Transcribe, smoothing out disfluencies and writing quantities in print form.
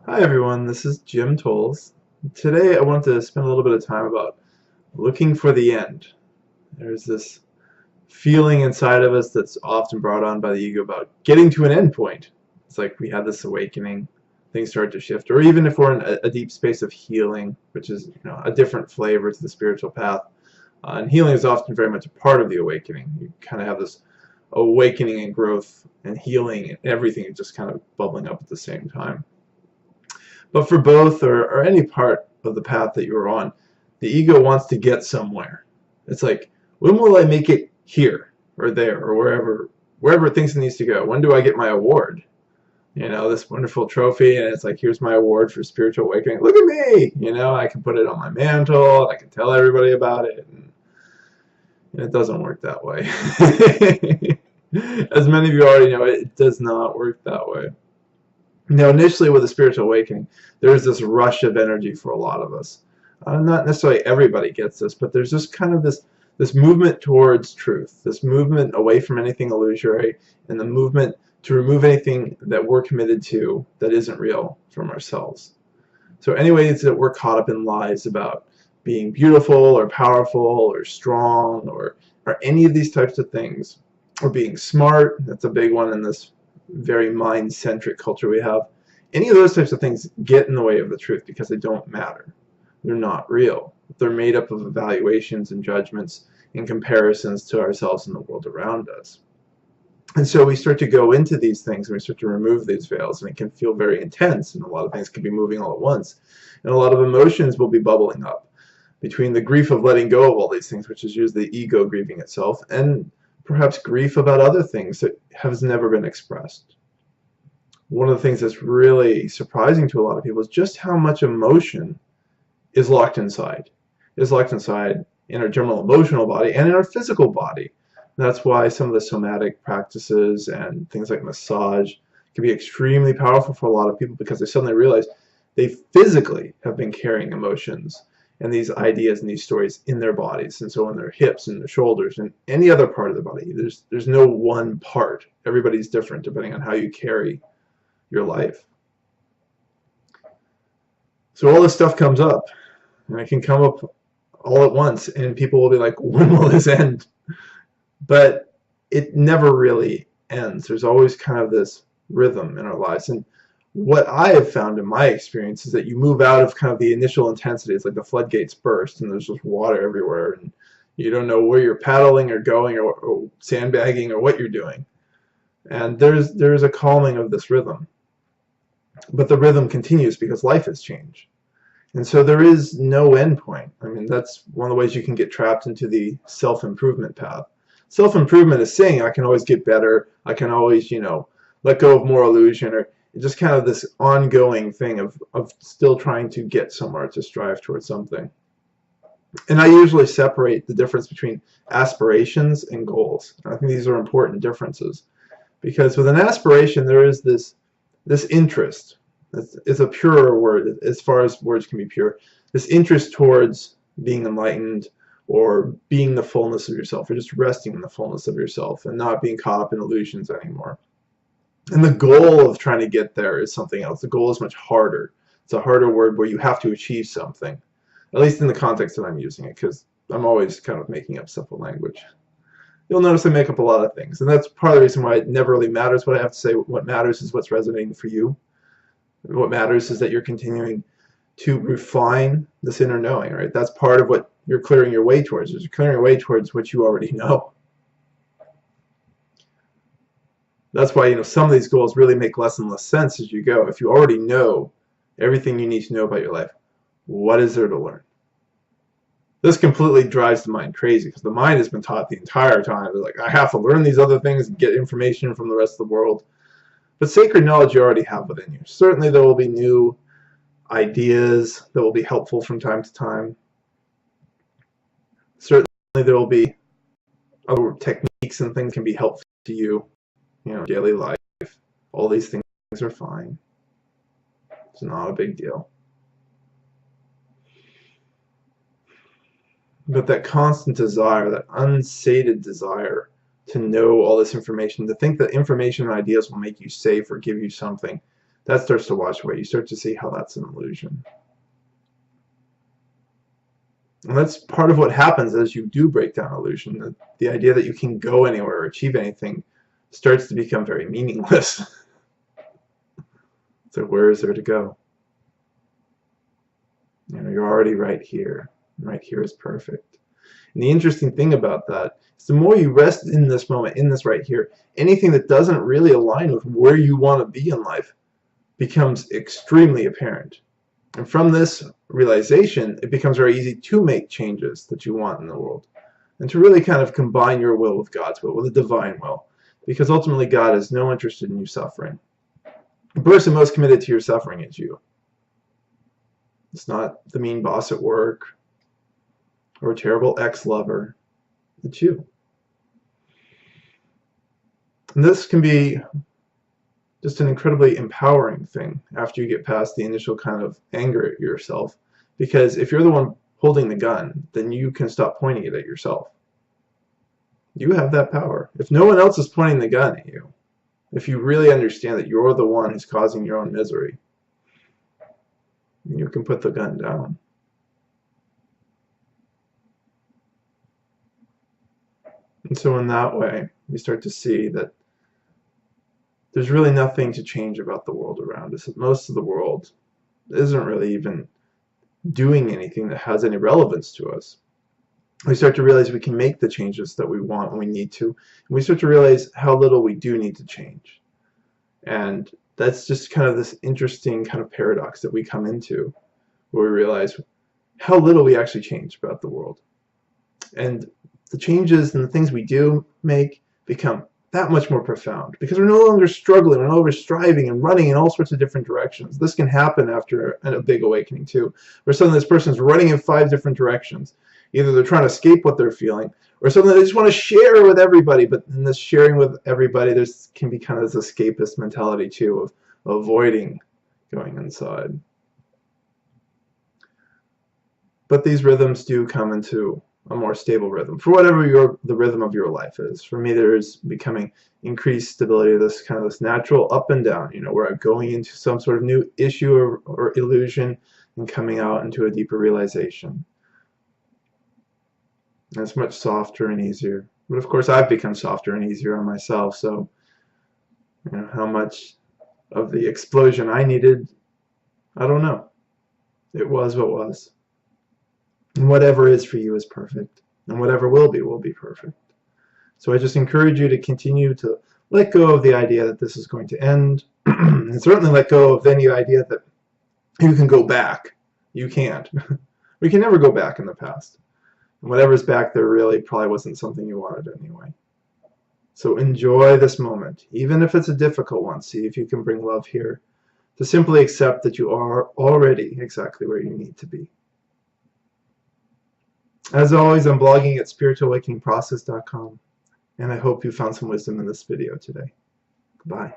Hi everyone, this is Jim Tolles. Today I want to spend a little bit of time about looking for the end. There's this feeling inside of us that's often brought on by the ego about getting to an end point. It's like we have this awakening, things start to shift, or even if we're in a deep space of healing, which is a different flavor to the spiritual path. And healing is often very much a part of the awakening. You kind of have this awakening and growth and healing and everything is just kind of bubbling up at the same time. But for both or any part of the path that you're on, the ego wants to get somewhere. It's like, when will I make it here or there or wherever it thinks it needs to go? When do I get my award? This wonderful trophy, and it's like, here's my award for spiritual awakening. Look at me! I can put it on my mantle, I can tell everybody about it. And it doesn't work that way. As many of you already know, it does not work that way. Now, initially with a spiritual awakening, there's this rush of energy for a lot of us. Not necessarily everybody gets this, but there's just kind of this movement towards truth, this movement away from anything illusory, and the movement to remove anything that we're committed to that isn't real from ourselves. So any ways that we're caught up in lies about being beautiful or powerful or strong or any of these types of things, or being smart, that's a big one in this very mind-centric culture we have. Any of those types of things get in the way of the truth because they don't matter. They're not real. They're made up of evaluations and judgments and comparisons to ourselves and the world around us. And so we start to go into these things and we start to remove these veils, and it can feel very intense, and a lot of things can be moving all at once. And a lot of emotions will be bubbling up between the grief of letting go of all these things, which is usually the ego grieving itself, and perhaps grief about other things that has never been expressed. One of the things that's really surprising to a lot of people is just how much emotion is locked inside. Is locked inside in our general emotional body and in our physical body. That's why some of the somatic practices and things like massage can be extremely powerful for a lot of people, because they suddenly realize they physically have been carrying emotions and these ideas and these stories in their bodies, and so in their hips and their shoulders and any other part of the body. There's no one part. Everybody's different depending on how you carry your life. So all this stuff comes up, and it can come up all at once, and people will be like, when will this end? But it never really ends. There's always kind of this rhythm in our lives. And what I have found in my experience is that you move out of kind of the initial intensity. It's like the floodgates burst and there's just water everywhere, and you don't know where you're paddling or going or sandbagging or what you're doing. And there's a calming of this rhythm. But the rhythm continues because life has changed. And so there is no end point. I mean, that's one of the ways you can get trapped into the self-improvement path. Self-improvement is saying I can always get better, I can always, let go of more illusion, or just kind of this ongoing thing of still trying to get somewhere, to strive towards something. And I usually separate the difference between aspirations and goals. I think these are important differences, because with an aspiration there is this interest. It's a purer word as far as words can be pure. This interest towards being enlightened, or being the fullness of yourself, or just resting in the fullness of yourself and not being caught up in illusions anymore. And the goal of trying to get there is something else. The goal is much harder. It's a harder word where you have to achieve something, at least in the context that I'm using it, because I'm always kind of making up simple language. You'll notice I make up a lot of things, and that's part of the reason why it never really matters what I have to say. What matters is what's resonating for you. What matters is that you're continuing to refine this inner knowing, right? That's part of what you're clearing your way towards. You're clearing your way towards what you already know. That's why, some of these goals really make less and less sense as you go. If you already know everything you need to know about your life, what is there to learn? This completely drives the mind crazy, because the mind has been taught the entire time, like, I have to learn these other things and get information from the rest of the world. But sacred knowledge you already have within you. Certainly there will be new ideas that will be helpful from time to time. Certainly there will be other techniques and things can be helpful to you, daily life. All these things are fine. It's not a big deal. But that constant desire, that unsated desire to know all this information, to think that information and ideas will make you safe or give you something, that starts to wash away. You start to see how that's an illusion. And that's part of what happens as you do break down illusion. The idea that you can go anywhere or achieve anything starts to become very meaningless. So where is there to go? You know, you're already right here. Right here is perfect. And the interesting thing about that is the more you rest in this moment, in this right here, anything that doesn't really align with where you want to be in life becomes extremely apparent. And from this realization, it becomes very easy to make changes that you want in the world. And to really kind of combine your will with God's will, with the divine will. Because ultimately God is no interested in you suffering. The person most committed to your suffering is you. It's not the mean boss at work or a terrible ex-lover. It's you. And this can be just an incredibly empowering thing after you get past the initial kind of anger at yourself. Because if you're the one holding the gun, then you can stop pointing it at yourself. You have that power. If no one else is pointing the gun at you, if you really understand that you're the one who's causing your own misery, you can put the gun down. And so in that way, we start to see that there's really nothing to change about the world around us. Most of the world isn't really even doing anything that has any relevance to us. We start to realize we can make the changes that we want when we need to. And we start to realize how little we do need to change. And that's just kind of this interesting kind of paradox that we come into, where we realize how little we actually change about the world. And the changes and the things we do make become that much more profound because we're no longer struggling, we're no longer striving and running in all sorts of different directions. This can happen after a big awakening too, where suddenly this person's running in 5 different directions. Either they're trying to escape what they're feeling, or suddenly they just want to share with everybody. But in this sharing with everybody, there can be kind of this escapist mentality too of avoiding going inside. But these rhythms do come into a more stable rhythm for whatever the rhythm of your life is. For me, there's becoming increased stability, this natural up and down, where I'm going into some sort of new issue or illusion and coming out into a deeper realization. And it's much softer and easier. But of course, I've become softer and easier on myself. So, how much of the explosion I needed, I don't know. It was what was. And whatever is for you is perfect. And whatever will be perfect. So I just encourage you to continue to let go of the idea that this is going to end. And certainly let go of any idea that you can go back. You can't. We can never go back in the past. And whatever's back there really probably wasn't something you wanted anyway. So enjoy this moment. Even if it's a difficult one, see if you can bring love here. To simply accept that you are already exactly where you need to be. As always, I'm blogging at spiritualawakeningprocess.com, and I hope you found some wisdom in this video today. Goodbye.